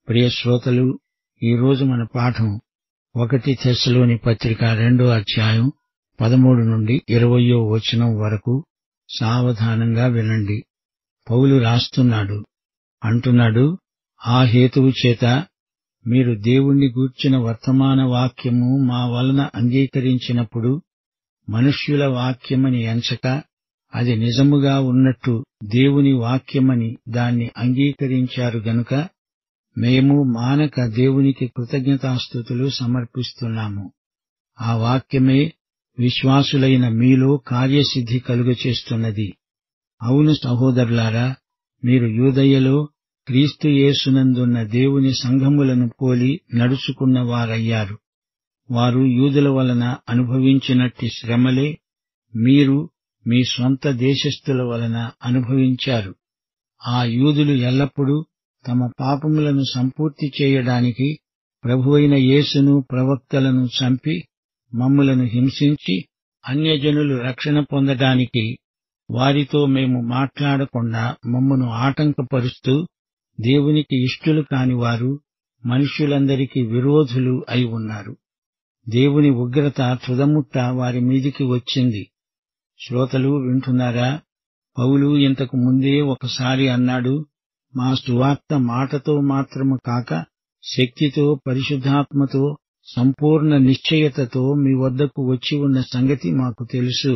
ప్రియ శ్రోతలు, ఈరోజు మన పాఠం 1 థెస్సలోని పత్రిక 2వ అధ్యాయం 13 నుండి 20వ వచనం వరకు. సావధానంగా వినండి. పౌలు రాస్తున్నాడు, అంటున్నాడు, ఆ హేతువు చేత మీరు దేవుణ్ణి గూర్చిన వర్తమాన వాక్యము మా వలన అంగీకరించినప్పుడు మనుష్యుల వాక్యమని ఎంచక అది నిజముగా ఉన్నట్టు దేవుని వాక్యమని దాన్ని అంగీకరించారు గనుక మేము మానక దేవునికి కృతజ్ఞతాస్తుతులు సమర్పిస్తున్నాము. ఆ వాక్యమే విశ్వాసులైన మీలో కార్యసిద్ధి కలుగచేస్తున్నది. అవును సహోదరులారా, మీరు యూదయలో క్రీస్తు యేసునందున్న దేవుని సంఘములను పోలి నడుచుకున్న వారయ్యారు. వారు యూదుల వలన అనుభవించినట్టి శ్రమలే మీరు మీ స్వంత దేశస్థుల వలన అనుభవించారు. ఆ యూదులు ఎల్లప్పుడూ తమ పాపములను సంపూర్తి చేయడానికి ప్రభువైన యేసును ప్రవక్తలను చంపి మమ్ములను హింసించి అన్యజనులు రక్షణ పొందడానికి వారితో మేము మాట్లాడకుండా మమ్మను ఆటంకపరుస్తూ దేవునికి ఇష్టులు కాని వారు మనుష్యులందరికీ విరోధులు అయి ఉన్నారు. దేవుని ఉగ్రత తుదముట్ట వారి మీదికి వచ్చింది. శ్రోతలు వింటున్నారా? పౌలు ఇంతకు ముందే ఒకసారి అన్నాడు, మా సువార్త మాటతో మాత్రము కాక శక్తితో, పరిశుద్ధాత్మతో, సంపూర్ణ నిశ్చయతతో మీ వద్దకు వచ్చి ఉన్న సంగతి మాకు తెలుసు.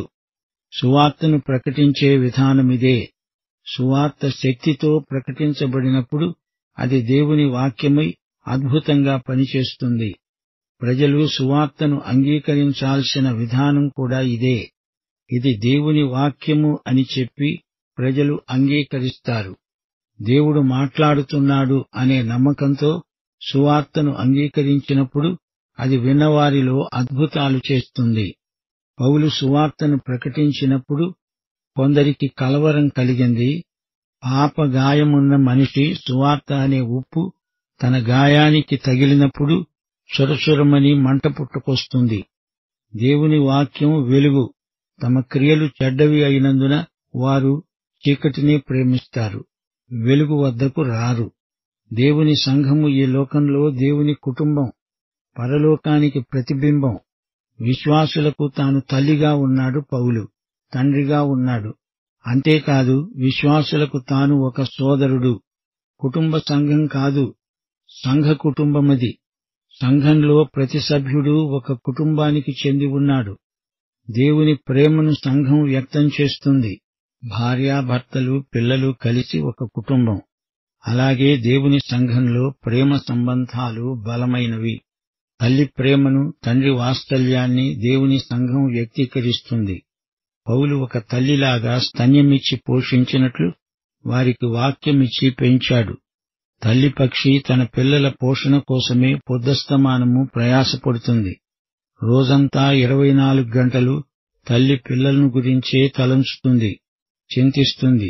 సువార్తను ప్రకటించే విధానమిదే. సువార్త శక్తితో ప్రకటించబడినప్పుడు అది దేవుని వాక్యమై అద్భుతంగా పనిచేస్తుంది. ప్రజలు సువార్తను అంగీకరించాల్సిన విధానం కూడా ఇదే. ఇది దేవుని వాక్యము అని చెప్పి ప్రజలు అంగీకరిస్తారు. దేవుడు మాట్లాడుతున్నాడు అనే నమ్మకంతో సువార్తను అంగీకరించినప్పుడు అది విన్నవారిలో అద్భుతాలు చేస్తుంది. పౌలు సువార్తను ప్రకటించినప్పుడు కొందరికి కలవరం కలిగింది. పాప గాయమున్న మనిషి సువార్త అనే ఉప్పు తన గాయానికి తగిలినప్పుడు చురచురమని మంట పుట్టుకొస్తుంది. దేవుని వాక్యం వెలుగు. తమ క్రియలు చెడ్డవి అయినందున వారు చీకటినే ప్రేమిస్తారు, వెలుగు వద్దకు రారు. దేవుని సంఘము ఈ లోకంలో దేవుని కుటుంబం, పరలోకానికి ప్రతిబింబం. విశ్వాసులకు తాను తల్లిగా ఉన్నాడు పౌలు, తండ్రిగా ఉన్నాడు. అంతేకాదు, విశ్వాసులకు తాను ఒక సోదరుడు. కుటుంబ సంఘం కాదు, సంఘ కుటుంబమది. సంఘంలో ప్రతి సభ్యుడు ఒక కుటుంబానికి చెంది ఉన్నాడు. దేవుని ప్రేమను సంఘం వ్యక్తం చేస్తుంది. భార్యాభర్తలు, పిల్లలు కలిసి ఒక కుటుంబం. అలాగే దేవుని సంఘంలో ప్రేమ సంబంధాలు బలమైనవి. తల్లి ప్రేమను, తండ్రి వాత్సల్యాన్ని దేవుని సంఘం వ్యక్తీకరిస్తుంది. పౌలు ఒక తల్లిలాగా స్తన్యమిచ్చి పోషించినట్లు వారికి వాక్యమిచ్చి పెంచాడు. తల్లి పక్షి తన పిల్లల పోషణ కోసమే పొద్దస్తమానము ప్రయాసపడుతుంది. రోజంతా 24 గంటలు తల్లి పిల్లలను గురించే తలంచుతుంది, చింతిస్తుంది.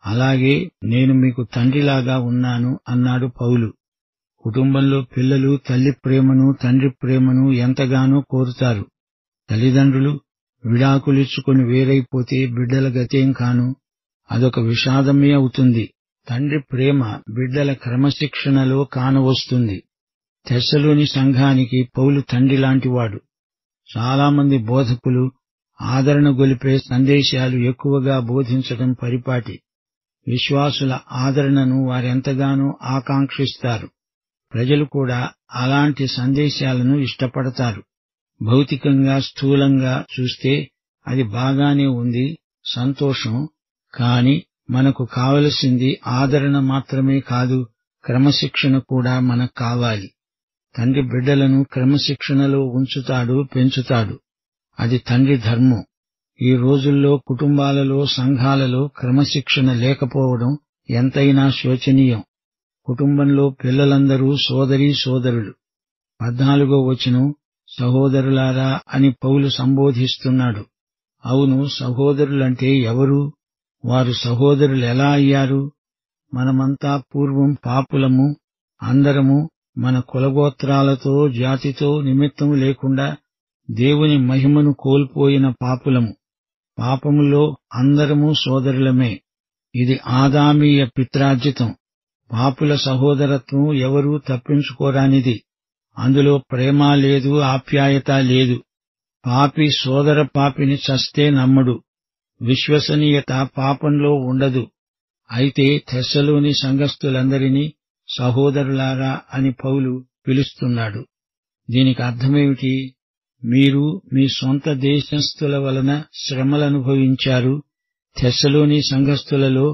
అలాగే నేను మీకు తండ్రిలాగా ఉన్నాను అన్నాడు పౌలు. కుటుంబంలో పిల్లలు తల్లి ప్రేమను, తండ్రి ప్రేమను ఎంతగానో కోరుతారు. తల్లిదండ్రులు విడాకులిచ్చుకొని వేరైపోతే బిడ్డల గతేం కాను, అదొక విషాదమే అవుతుంది. తండ్రి ప్రేమ బిడ్డల క్రమశిక్షణలో కానవస్తుంది. థెస్సలోని సంఘానికి పౌలు తండ్రిలాంటివాడు. చాలామంది బోధకులు ఆదరణ గొలిపే సందేశాలు ఎక్కువగా బోధించడం పరిపాటి. విశ్వాసుల ఆదరణను వారెంతగానో ఆకాంక్షిస్తారు. ప్రజలు కూడా అలాంటి సందేశాలను ఇష్టపడతారు. భౌతికంగా, స్థూలంగా చూస్తే అది బాగానే ఉంది, సంతోషం. కాని మనకు కావలసింది ఆదరణ మాత్రమే కాదు, క్రమశిక్షణ కూడా మనకు కావాలి. తండ్రి బిడ్డలను క్రమశిక్షణలో ఉంచుతాడు, పెంచుతాడు. అది తండ్రి ధర్మం. ఈ రోజుల్లో కుటుంబాలలో, సంఘాలలో క్రమశిక్షణ లేకపోవడం ఎంతైనా శోచనీయం. కుటుంబంలో పిల్లలందరూ సోదరీ సోదరులు. 14వ వచనం, సహోదరులారా అని పౌలు సంబోధిస్తున్నాడు. అవును, సహోదరులంటే ఎవరు? వారు సహోదరులెలా అయ్యారు? మనమంతా పూర్వం పాపులము, అందరము మన కులగోత్రాలతో, జాతితో నిమిత్తం లేకుండా దేవుని మహిమను కోల్పోయిన పాపులము. పాపములో అందరము సోదరులమే. ఇది ఆదామీయ పిత్రార్జితం. పాపుల సహోదరత్వం ఎవరూ తప్పించుకోరానిది. అందులో ప్రేమ లేదు, ఆప్యాయత లేదు. పాపి సోదర పాపిని చస్తే నమ్మడు. విశ్వసనీయత పాపంలో ఉండదు. అయితే తెస్సలోని సంఘస్థులందరినీ సహోదరులారా అని పౌలు పిలుస్తున్నాడు. దీనికి అర్థమేమిటి? మీరు మీ సొంత దేశస్థుల వలన శ్రమలనుభవించారు. తెస్సలోని సంఘస్థులలో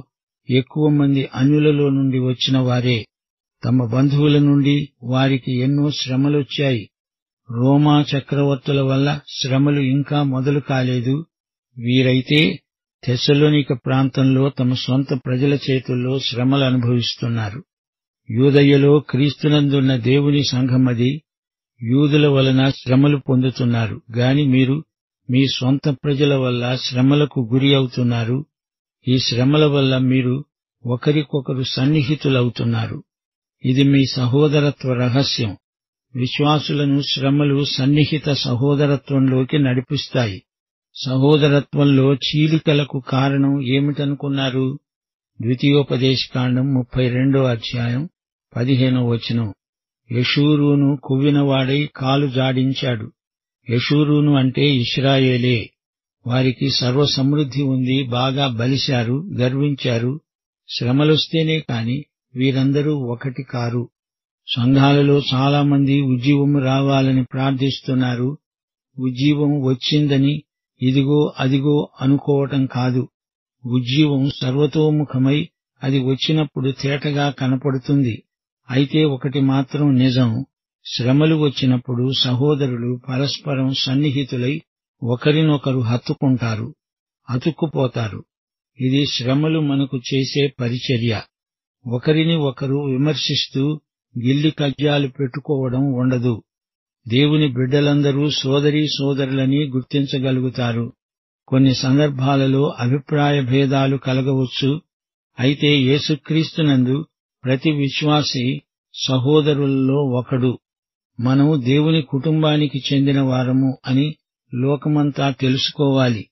ఎక్కువ మంది అన్యులలో నుండి వచ్చిన వారే. తమ బంధువుల నుండి వారికి ఎన్నో శ్రమలొచ్చాయి. రోమా చక్రవర్తుల వల్ల శ్రమలు ఇంకా మొదలు కాలేదు. వీరైతే తెస్సలోనిక ప్రాంతంలో తమ సొంత ప్రజల చేతుల్లో శ్రమలు అనుభవిస్తున్నారు. యూదయలో క్రీస్తునందున్న దేవుని సంఘమది. యూదుల వలన శ్రమలు పొందుతున్నారు గాని మీరు మీ సొంత ప్రజల వల్ల శ్రమలకు గురి అవుతున్నారు. ఈ శ్రమల వల్ల మీరు ఒకరికొకరు సన్నిహితులవుతున్నారు. ఇది మీ సహోదరత్వ రహస్యం. విశ్వాసులను శ్రమలు సన్నిహిత సహోదరత్వంలోకి నడిపిస్తాయి. సహోదరత్వంలో చీలికలకు కారణం ఏమిటనుకున్నారు? ద్వితీయోపదేశకాండం 32వ అధ్యాయం 15వ వచనం. యెషూరూను కువ్వినవాడై కాలు జాడించాడు. యెషూరూను అంటే ఇశ్రాయేలే. వారికి సర్వసమృద్ధి ఉంది, బాగా బలిశారు, గర్వించారు. శ్రమలొస్తేనే కాని వీరందరూ ఒకటి కారు. సంఘాలలో చాలామంది ఉజ్జీవము రావాలని ప్రార్థిస్తున్నారు. ఉజ్జీవం వచ్చిందని ఇదిగో అదిగో అనుకోవటం కాదు. ఉజ్జీవం సర్వతోముఖమై అది వచ్చినప్పుడు తేటగా కనపడుతుంది. అయితే ఒకటి మాత్రం నిజం, శ్రమలు వచ్చినప్పుడు సహోదరులు పరస్పరం సన్నిహితులై ఒకరినొకరు హత్తుకుంటారు, అతుక్కుపోతారు. ఇది శ్రమలు మనకు చేసే పరిచర్య. ఒకరిని ఒకరు విమర్శిస్తూ గిల్లి కజ్జాలు పెట్టుకోవడం ఉండదు. దేవుని బిడ్డలందరూ సోదరీ సోదరులని గుర్తించగలుగుతారు. కొన్ని సందర్భాలలో అభిప్రాయ భేదాలు కలగవచ్చు. అయితే యేసుక్రీస్తునందు ప్రతి విశ్వాసి సహోదరులలో ఒకడు. మనం దేవుని కుటుంబానికి చెందిన వారము అని లోకమంతా తెలుసుకోవాలి.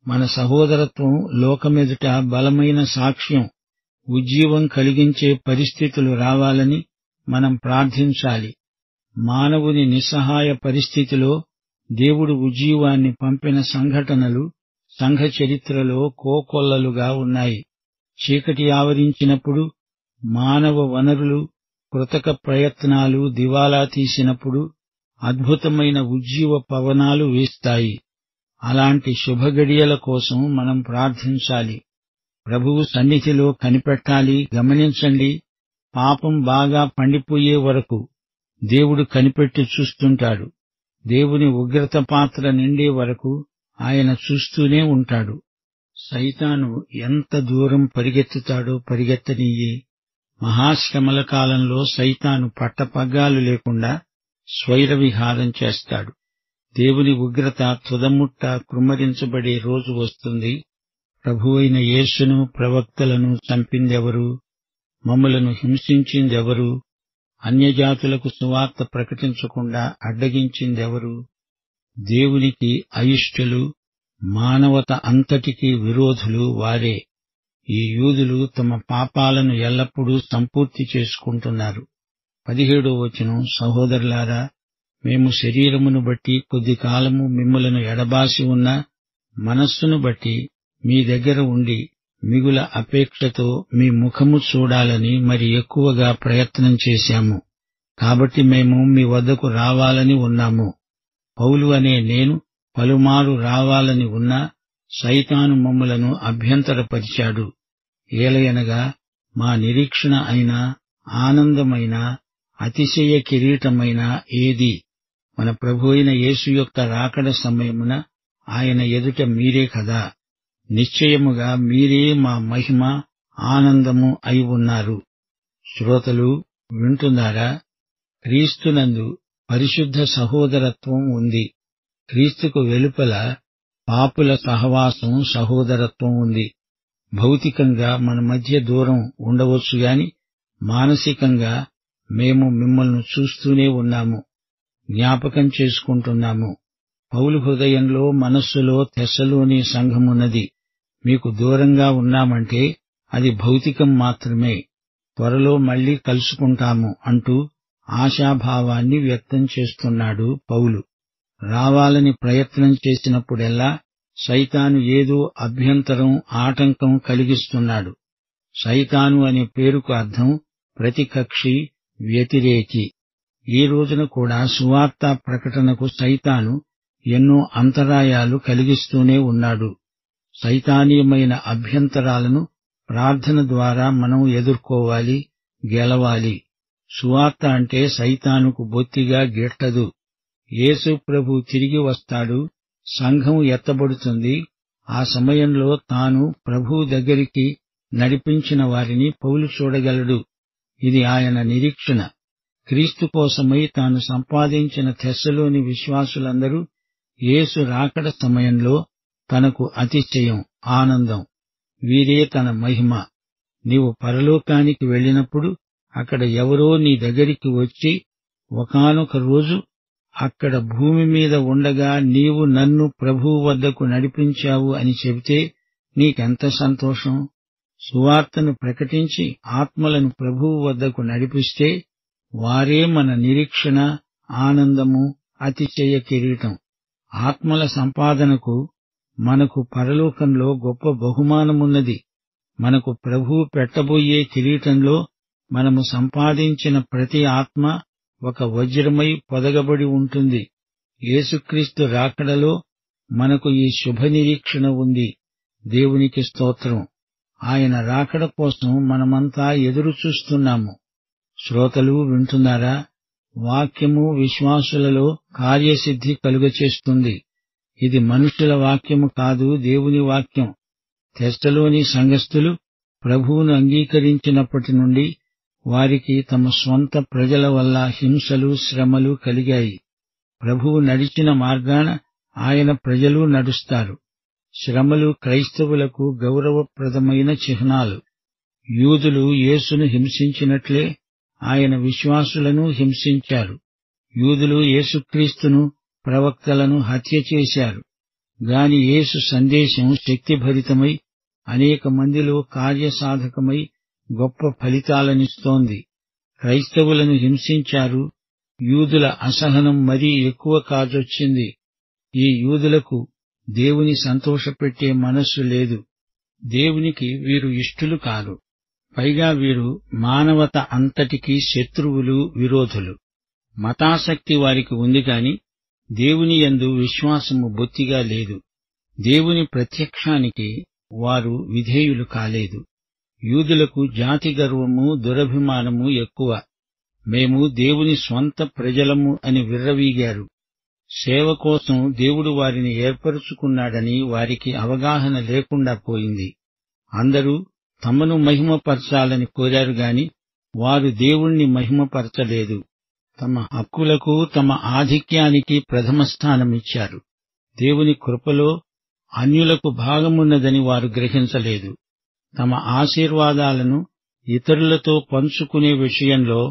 మన సహోదరత్వం లోకమెదుట బలమైన సాక్ష్యం. ఉజ్జీవం కలిగించే పరిస్థితులు రావాలని మనం ప్రార్థించాలి. మానవుని నిస్సహాయ పరిస్థితిలో దేవుడు ఉజ్జీవాన్ని పంపిన సంఘటనలు సంఘ చరిత్రలో కోకొల్లలుగా ఉన్నాయి. చీకటి ఆవరించినప్పుడు, మానవ వనరులు, కృతక ప్రయత్నాలు దివాలా తీసినప్పుడు అద్భుతమైన ఉజ్జీవ పవనాలు వీస్తాయి. అలాంటి శుభగడియల కోసం మనం ప్రార్థించాలి. ప్రభువు సన్నిధిలో కనిపెట్టాలి. గమనించండి, పాపం బాగా పండిపోయే వరకు దేవుడు కనిపెట్టి చూస్తుంటాడు. దేవుని ఉగ్రత పాత్ర నిండే వరకు ఆయన చూస్తూనే ఉంటాడు. సైతాను ఎంత దూరం పరిగెత్తుతాడో పరిగెత్తనీయి. మహాశ్రమల కాలంలో సైతాను పట్టపగ్గాలు లేకుండా స్వైరవిహారం చేస్తాడు. దేవుని ఉగ్రత తుదముట్ట కృమ్మరించబడే రోజు వస్తుంది. ప్రభువైన యేసును, ప్రవక్తలను చంపిందెవరు? మమ్ములను హింసించిందెవరు? అన్యజాతులకు సువార్త ప్రకటించకుండా అడ్డగించిందెవరు? దేవునికి అయిష్టులు, మానవత అంతటికీ విరోధులు వారే. ఈ యూదులు తమ పాపాలను ఎల్లప్పుడూ సంపూర్తి చేసుకుంటున్నారు. 17వ వచనం. సహోదరులారా, మేము శరీరమును బట్టి కొద్ది కాలము మిమ్ములను ఎడబాసి ఉన్న మనస్సును బట్టి మీ దగ్గర ఉండి మిగుల అపేక్షతో మీ ముఖము చూడాలని మరి ఎక్కువగా ప్రయత్నం చేశాము. కాబట్టి మేము మీ వద్దకు రావాలని ఉన్నాము. పౌలు అనే నేను పలుమారు రావాలని ఉన్నా సైతాను మమ్ములను అభ్యంతరపరిచాడు. ఏలయనగా మా నిరీక్షణ అయినా, ఆనందమైన, అతిశయ కిరీటమైన ఏది? మన ప్రభువైన యేసు యొక్క రాకడ సమయమున ఆయన ఎదుట మీరే కదా. నిశ్చయముగా మీరే మా మహిమ, ఆనందము అయి ఉన్నారు. శ్రోతలు వింటున్నారా? క్రీస్తునందు పరిశుద్ధ సహోదరత్వం ఉంది. క్రీస్తుకు వెలుపల పాపుల సహవాసం, సహోదరత్వం ఉంది. భౌతికంగా మన మధ్య దూరం ఉండవచ్చుగాని మానసికంగా మేము మిమ్మల్ని చూస్తూనే ఉన్నాము, జ్ఞాపకం చేసుకుంటున్నాము. పౌలు హృదయంలో, మనస్సులో తెస్సలోని సంఘమున్నది. మీకు దూరంగా ఉన్నామంటే అది భౌతికం మాత్రమే. త్వరలో మళ్లీ కలుసుకుంటాము అంటూ ఆశాభావాన్ని వ్యక్తం చేస్తున్నాడు పౌలు. రావాలని ప్రయత్నం చేసినప్పుడెల్లా సైతాను ఏదో అభ్యంతరం, ఆటంకం కలిగిస్తున్నాడు. సైతాను అనే పేరుకు అర్థం ప్రతికక్షి, వ్యతిరేకి. ఈ రోజున కూడా సువార్త ప్రకటనకు సైతాను ఎన్నో అంతరాయాలు కలిగిస్తూనే ఉన్నాడు. సైతానీయమైన అభ్యంతరాలను ప్రార్థన ద్వారా మనం ఎదుర్కోవాలి, గెలవాలి. సువార్త అంటే సైతానుకు బొత్తిగా గిట్టదు. యేసు ప్రభు తిరిగి వస్తాడు, సంఘం ఎత్తబడుతుంది. ఆ సమయంలో తాను ప్రభువు దగ్గరికి నడిపించిన వారిని పౌలు చూడగలడు. ఇది ఆయన నిరీక్షణ. క్రీస్తు కోసమై తాను సంపాదించిన తెస్సలోని విశ్వాసులందరూ యేసు రాకడ సమయంలో తనకు అతిశయం, ఆనందం. వీరే తన మహిమ. నీవు పరలోకానికి వెళ్ళినప్పుడు అక్కడ ఎవరో నీ దగ్గరికి వచ్చి, ఒకానొక రోజు అక్కడ భూమి మీద ఉండగా నీవు నన్ను ప్రభువు వద్దకు నడిపించావు అని చెబితే నీకెంత సంతోషం. సువార్తను ప్రకటించి ఆత్మలను ప్రభువు వద్దకు నడిపిస్తే వారే మన నిరీక్షణ, ఆనందము, అతిశయ కిరీటం. ఆత్మల సంపాదనకు మనకు పరలోకంలో గొప్ప బహుమానమున్నది. మనకు ప్రభువు పెట్టబోయే కిరీటంలో మనము సంపాదించిన ప్రతి ఆత్మ ఒక వజ్రమై పొదగబడి ఉంటుంది. యేసుక్రీస్తు రాకడలో మనకు ఈ శుభనిరీక్షణ ఉంది. దేవునికి స్తోత్రం. ఆయన రాకడ కోసం మనమంతా ఎదురుచూస్తున్నాము. శ్రోతలు వింటున్నారా? వాక్యము విశ్వాసులలో కార్యసిద్ధి కలుగచేస్తుంది. ఇది మనుషుల వాక్యము కాదు, దేవుని వాక్యం. తెస్సలోని సంఘస్థులు ప్రభువును అంగీకరించినప్పటి నుండి వారికి తమ స్వంత ప్రజల వల్ల హింసలు, శ్రమలు కలిగాయి. ప్రభువు నడిచిన మార్గాన ఆయన ప్రజలు నడుస్తారు. శ్రమలు క్రైస్తవులకు గౌరవప్రదమైన చిహ్నాలు. యూదులు యేసును హింసించినట్లే ఆయన విశ్వాసులను హింసించారు. యూదులు యేసుక్రీస్తును, ప్రవక్తలను హత్య చేశారు. గాని యేసు సందేశం శక్తిభరితమై అనేక మందిలో కార్యసాధకమై గొప్ప ఫలితాలనిస్తోంది. క్రైస్తవులను హింసించారు. యూదుల అసహనం మరీ ఎక్కువ కాజొచ్చింది. ఈ యూదులకు దేవుని సంతోషపెట్టే మనస్సు లేదు. దేవునికి వీరు ఇష్టులు కారు. పైగా వీరు మానవత అంతటికీ శత్రువులు, విరోధులు. మతాసక్తి వారికి ఉంది కాని దేవుని యందు విశ్వాసము బొత్తిగా లేదు. దేవుని ప్రత్యక్షానికి వారు విధేయులు కాలేదు. యూదులకు జాతి గర్వము, దురభిమానము ఎక్కువ. మేము దేవుని స్వంత ప్రజలము అని విర్రవీగారు. సేవ కోసం దేవుడు వారిని ఏర్పరుచుకున్నాడని వారికి అవగాహన లేకుండా పోయింది. అందరూ తమను మహిమపరచాలని కోరారు గాని వారు దేవుణ్ణి మహిమపరచలేదు. తమ హక్కులకు, తమ ఆధిక్యానికి ప్రథమ స్థానమిచ్చారు. దేవుని కృపలో అన్యులకు భాగమున్నదని వారు గ్రహించలేదు. తమ ఆశీర్వాదాలను ఇతరులతో పంచుకునే విషయంలో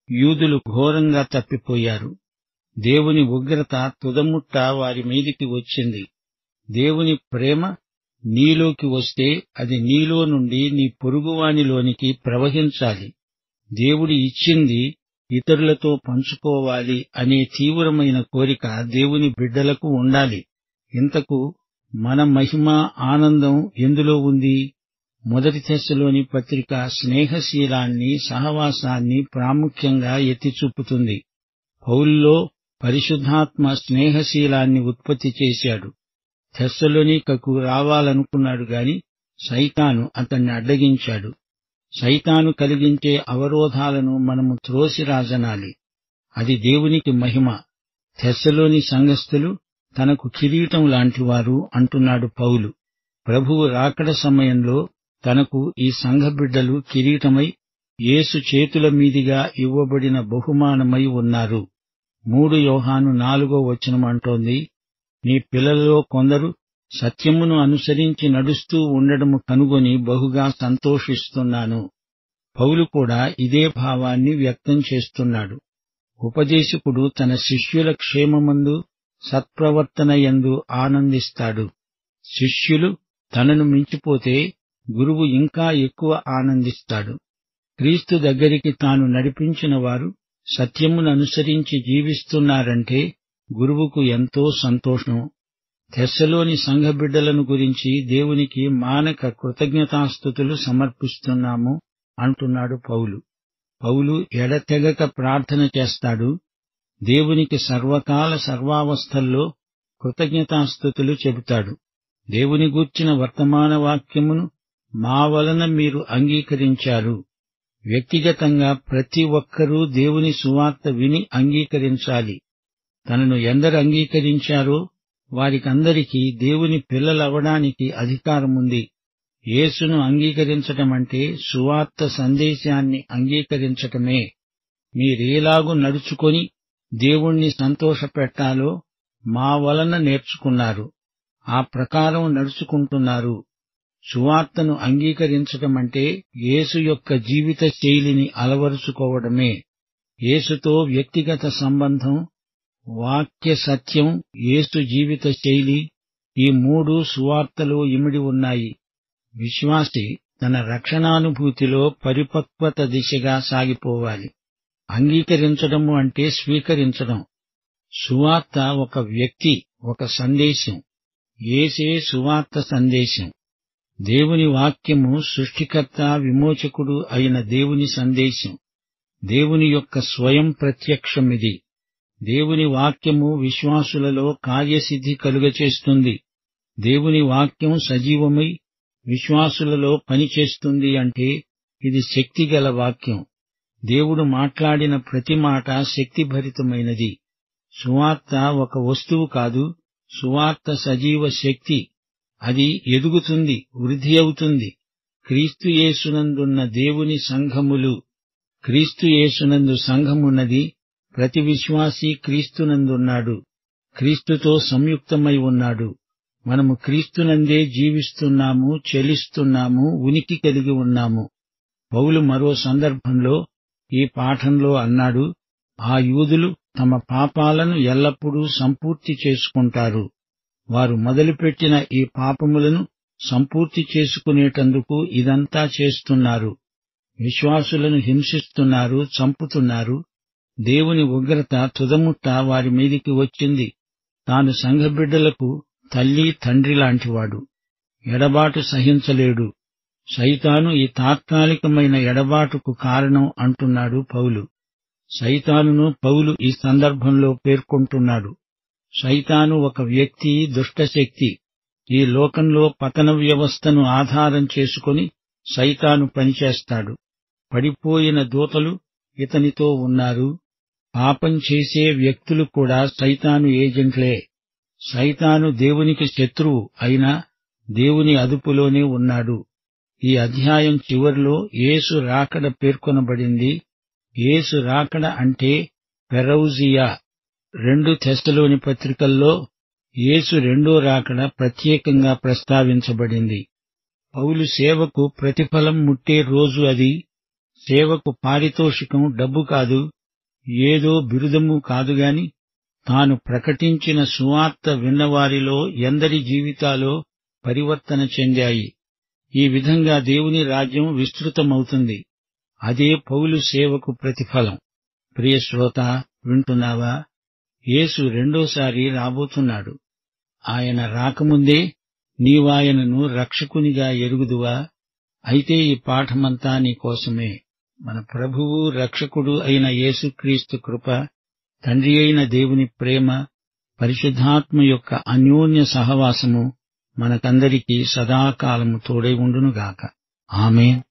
యూదులు ఘోరంగా తప్పిపోయారు. దేవుని ఉగ్రత తుదముట్ట వారి మీదికి వచ్చింది. దేవుని ప్రేమ నీలోకి వస్తే అది నీలో నుండి నీ పొరుగువానిలోనికి ప్రవహించాలి. దేవుడి ఇచ్చింది ఇతరులతో పంచుకోవాలి అనే తీవ్రమైన కోరిక దేవుని బిడ్డలకు ఉండాలి. ఇంతకు మన మహిమ, ఆనందం ఎందులో ఉంది? మొదటి తెస్సలోని పత్రిక స్నేహశీలాన్ని, సహవాసాన్ని ప్రాముఖ్యంగా ఎత్తిచూపుతుంది. పౌలులో పరిశుద్ధాత్మ స్నేహశీలాన్ని ఉత్పత్తి చేశాడు. తెస్సలోనికకు రావాలనుకున్నాడు గాని సైతాను అతన్ని అడ్డగించాడు. సైతాను కలిగించే అవరోధాలను మనము త్రోసిరాజనాలి. అది దేవునికి మహిమ. తెస్సలోని సంఘస్థులు తనకు కిరీటం లాంటివారు అంటున్నాడు పౌలు. ప్రభువు రాకడ సమయంలో తనకు ఈ సంఘ బిడ్డలు కిరీటమై యేసు చేతుల మీదిగా ఇవ్వబడిన బహుమానమై ఉన్నారు. 3 యోహాను 4 అంటోంది, నీ పిల్లలలో కొందరు సత్యమును అనుసరించి నడుస్తూ ఉండడము కనుగొని బహుగా సంతోషిస్తున్నాను. పౌలు కూడా ఇదే భావాన్ని వ్యక్తం చేస్తున్నాడు. ఉపదేశకుడు తన శిష్యుల క్షేమమందు, సత్ప్రవర్తనయందు ఆనందిస్తాడు. శిష్యులు తనను మించిపోతే గురువు ఇంకా ఎక్కువ ఆనందిస్తాడు. క్రీస్తు దగ్గరికి తాను నడిపించిన వారు సత్యముననుసరించి జీవిస్తున్నారంటే గురువుకు ఎంతో సంతోషం. తెస్సలోని సంఘబిడ్డలను గురించి దేవునికి మానక కృతజ్ఞతాస్తుతులు సమర్పిస్తున్నాము అంటున్నాడు పౌలు. పౌలు ఎడతెగక ప్రార్థన చేస్తాడు. దేవునికి సర్వకాల సర్వావస్థల్లో కృతజ్ఞతాస్తుతులు చెబుతాడు. దేవుని గూర్చిన వర్తమాన వాక్యమును మా వలన మీరు అంగీకరించారు. వ్యక్తిగతంగా ప్రతి ఒక్కరూ దేవుని సువార్త విని అంగీకరించాలి. తనను ఎందరు అంగీకరించారో వారికందరికీ దేవుని పిల్లలవడానికి అధికారముంది. యేసును అంగీకరించటమంటే సువార్త సందేశాన్ని అంగీకరించటమే. మీరేలాగు నడుచుకొని దేవుణ్ణి సంతోషపెట్టాలో మా వలన నేర్చుకున్నారు. ఆ ప్రకారం నడుచుకుంటున్నారు. సువార్తను అంగీకరించటమంటే యేసు యొక్క జీవిత శైలిని అలవరుచుకోవడమే. యేసుతో వ్యక్తిగత సంబంధం, వాక్య సత్యం, యేసు జీవిత శైలి, ఈ మూడు సువార్తలో ఇమిడి ఉన్నాయి. విశ్వాసి తన రక్షణానుభూతిలో పరిపక్వత దిశగా సాగిపోవాలి. అంగీకరించడము అంటే స్వీకరించడం. సువార్త ఒక వ్యక్తి, ఒక సందేశం. యేసే సువార్త సందేశం. దేవుని వాక్యము సృష్టికర్త, విమోచకుడు అయిన దేవుని సందేశం. దేవుని యొక్క స్వయం ప్రత్యక్షమిది. దేవుని వాక్యము విశ్వాసులలో కార్యసిద్ధి కలుగచేస్తుంది. దేవుని వాక్యం సజీవమై విశ్వాసులలో పనిచేస్తుంది అంటే ఇది శక్తిగల వాక్యం. దేవుడు మాట్లాడిన ప్రతి మాట శక్తిభరితమైనది. సువార్త ఒక వస్తువు కాదు, సువార్త సజీవ శక్తి. అది ఎదుగుతుంది, వృద్ధి అవుతుంది. క్రీస్తు యేసునందున్న దేవుని సంఘములు. క్రీస్తు యేసునందు సంఘమున్నది. ప్రతి విశ్వాసీ క్రీస్తునందున్నాడు, క్రీస్తుతో సంయుక్తమై ఉన్నాడు. మనము క్రీస్తునందే జీవిస్తున్నాము, చెలిస్తున్నాము, ఉనికి కలిగి ఉన్నాము. పౌలు మరో సందర్భంలో ఈ పాఠంలో అన్నాడు, ఆ యూదులు తమ పాపాలను ఎల్లప్పుడూ సంపూర్తి చేసుకుంటారు. వారు మొదలుపెట్టిన ఈ పాపములను సంపూర్తి చేసుకునేటందుకు ఇదంతా చేస్తున్నారు. విశ్వాసులను హింసిస్తున్నారు, చంపుతున్నారు. దేవుని ఉగ్రత తుదముట్ట వారి మీదికి వచ్చింది. తాను సంఘబిడ్డలకు తల్లి, తండ్రి లాంటివాడు. ఎడబాటు సహించలేడు. సైతాను ఈ తాత్కాలికమైన ఎడబాటుకు కారణం అంటున్నాడు పౌలు. సైతానును పౌలు ఈ సందర్భంలో పేర్కొంటున్నాడు. సైతాను ఒక వ్యక్తి, దుష్టశక్తి. ఈ లోకంలో పతన వ్యవస్థను ఆధారం చేసుకుని సైతాను పనిచేస్తాడు. పడిపోయిన దూతలు ఇతనితో ఉన్నారు. పాపం చేసే వ్యక్తులు కూడా సైతాను ఏజెంట్లే. సైతాను దేవునికి శత్రువు అయినా దేవుని అదుపులోనే ఉన్నాడు. ఈ అధ్యాయం చివరిలో యేసు రాకడ పేర్కొనబడింది. యేసు రాకడ అంటే పెరౌజియా. 2 తెస్సలోని పత్రికల్లో యేసు రెండో రాకడ ప్రత్యేకంగా ప్రస్తావించబడింది. పౌలు సేవకు ప్రతిఫలం ముట్టే రోజు అది. సేవకు పారితోషికం డబ్బు కాదు, ఏదో బిరుదము కాదుగాని తాను ప్రకటించిన సువార్త విన్నవారిలో ఎందరి జీవితాలో పరివర్తన చెందాయి. ఈ విధంగా దేవుని రాజ్యం విస్తృతమవుతుంది. అదే పౌలు సేవకు ప్రతిఫలం. ప్రియ శ్రోత, వింటున్నావా? యేసు రెండోసారి రాబోతున్నాడు. ఆయన రాకముందే నీవాయనను రక్షకునిగా ఎరుగుదువా? అయితే ఈ పాఠమంతా నీకోసమే. మన ప్రభువు, రక్షకుడు అయిన యేసుక్రీస్తు కృప, తండ్రి అయిన దేవుని ప్రేమ, పరిశుద్ధాత్మ యొక్క అన్యోన్య సహవాసము మనకందరికీ సదాకాలము తోడై ఉండునుగాక. ఆమేన్.